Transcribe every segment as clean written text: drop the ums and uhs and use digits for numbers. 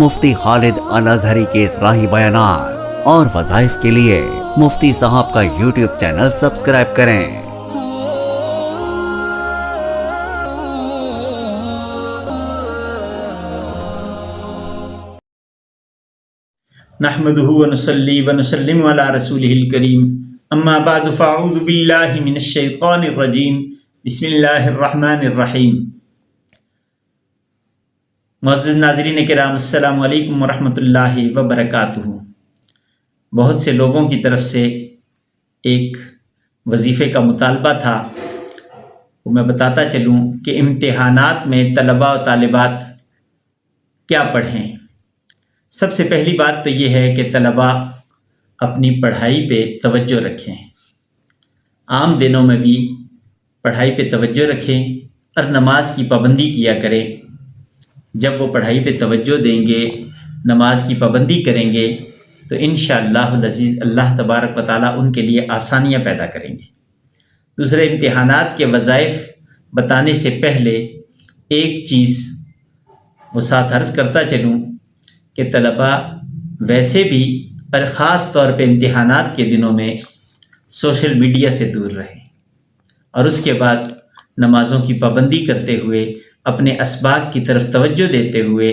مفتی خالد الازہری کے اصلاحی بیانات اور وظائف کے لیے مفتی صاحب کا یوٹیوب چینل سبسکرائب کریں۔ نحمده ونصلي ونسلم على رسوله الكريم اما بعد فاعوذ بالله من الشیطان الرجیم بسم اللہ الرحمن الرحیم۔ معزز ناظرین کرام، السلام علیکم ورحمۃ اللہ وبرکاتہ۔ بہت سے لوگوں کی طرف سے ایک وظیفے کا مطالبہ تھا، وہ میں بتاتا چلوں کہ امتحانات میں طلباء و طالبات کیا پڑھیں۔ سب سے پہلی بات تو یہ ہے کہ طلباء اپنی پڑھائی پہ توجہ رکھیں، عام دنوں میں بھی پڑھائی پہ توجہ رکھیں اور نماز کی پابندی کیا کریں۔ جب وہ پڑھائی پہ توجہ دیں گے، نماز کی پابندی کریں گے تو انشاءاللہ العزیز اللہ تبارک و تعالیٰ ان کے لیے آسانیاں پیدا کریں گے۔ دوسرے، امتحانات کے وظائف بتانے سے پہلے ایک چیز وہ ساتھ عرض کرتا چلوں کہ طلباء ویسے بھی اور خاص طور پہ امتحانات کے دنوں میں سوشل میڈیا سے دور رہیں، اور اس کے بعد نمازوں کی پابندی کرتے ہوئے اپنے اسباق کی طرف توجہ دیتے ہوئے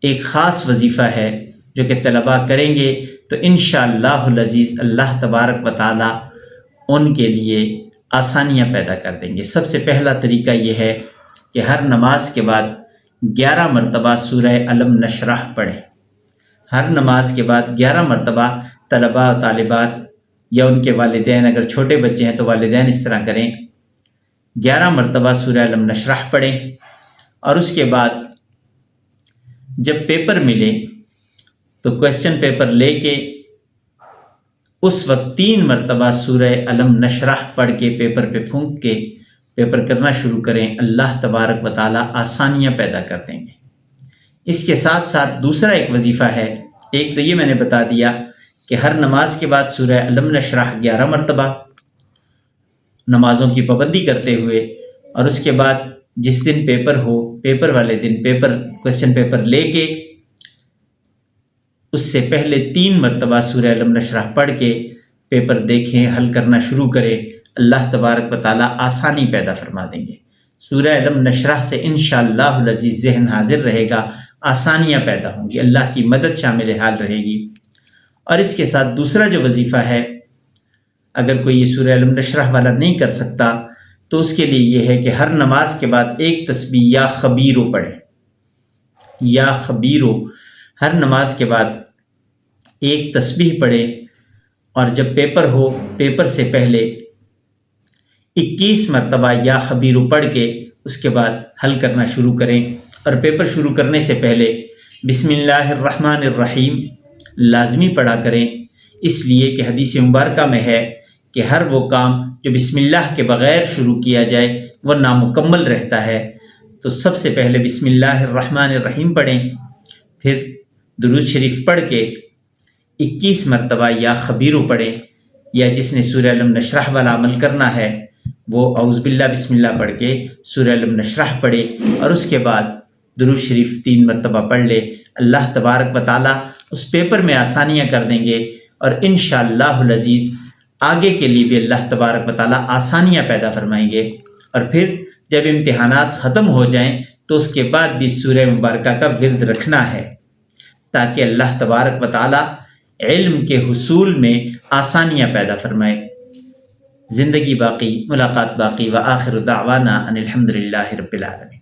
ایک خاص وظیفہ ہے جو کہ طلباء کریں گے تو انشاءاللہ العزیز اللہ تبارک و تعالیٰ ان کے لیے آسانیاں پیدا کر دیں گے۔ سب سے پہلا طریقہ یہ ہے کہ ہر نماز کے بعد 11 مرتبہ سورہ علم نشرح پڑھیں۔ ہر نماز کے بعد 11 مرتبہ طلباء و طالبات یا ان کے والدین، اگر چھوٹے بچے ہیں تو والدین اس طرح کریں، 11 مرتبہ سورہ علم نشرح پڑھیں، اور اس کے بعد جب پیپر ملے تو کویسچن پیپر لے کے اس وقت 3 مرتبہ سورہ علم نشرح پڑھ کے پیپر پہ پھونک کے پیپر کرنا شروع کریں۔ اللہ تبارک و تعالیٰ آسانیاں پیدا کر دیں گے۔ اس کے ساتھ ساتھ دوسرا ایک وظیفہ ہے، ایک تو یہ میں نے بتا دیا کہ ہر نماز کے بعد سورہ علم نشرح 11 مرتبہ نمازوں کی پابندی کرتے ہوئے، اور اس کے بعد جس دن پیپر ہو، پیپر والے دن کویسچن پیپر لے کے اس سے پہلے 3 مرتبہ سورہ علم نشرح پڑھ کے پیپر دیکھیں، حل کرنا شروع کریں۔ اللہ تبارک و تعالیٰ آسانی پیدا فرما دیں گے۔ سورہ علم نشرح سے انشاءاللہ العزیز ذہن حاضر رہے گا، آسانیاں پیدا ہوں گی، اللہ کی مدد شامل حال رہے گی۔ اور اس کے ساتھ دوسرا جو وظیفہ ہے، اگر کوئی یہ سورہ علم نشرح والا نہیں کر سکتا تو اس کے لیے یہ ہے کہ ہر نماز کے بعد ایک تسبیح یا خبیرو پڑھے، یا خبیرو، ہر نماز کے بعد ایک تسبیح پڑھے، اور جب پیپر ہو پیپر سے پہلے 21 مرتبہ یا خبیرو پڑھ کے اس کے بعد حل کرنا شروع کریں، اور پیپر شروع کرنے سے پہلے بسم اللہ الرحمن الرحیم لازمی پڑھا کریں، اس لیے کہ حدیث مبارکہ میں ہے کہ ہر وہ کام جو بسم اللہ کے بغیر شروع کیا جائے وہ نامکمل رہتا ہے۔ تو سب سے پہلے بسم اللہ الرحمن الرحیم پڑھیں، پھر درود شریف پڑھ کے 21 مرتبہ یا خبیرو پڑھیں، یا جس نے سورہ علم نشرح والا عمل کرنا ہے وہ اعوذ باللہ بسم اللہ پڑھ کے سورہ علم نشرح پڑھے، اور اس کے بعد درود شریف 3 مرتبہ پڑھ لے۔ اللہ تبارک و تعالیٰ اس پیپر میں آسانیاں کر دیں گے، اور انشاءاللہ العزیز آگے کے لیے بھی اللہ تبارک و تعالیٰ آسانیاں پیدا فرمائیں گے۔ اور پھر جب امتحانات ختم ہو جائیں تو اس کے بعد بھی سورہ مبارکہ کا ورد رکھنا ہے، تاکہ اللہ تبارک و تعالیٰ علم کے حصول میں آسانیاں پیدا فرمائے۔ زندگی باقی، ملاقات باقی، وآخر دعوانا ان الحمدللہ رب العالمین۔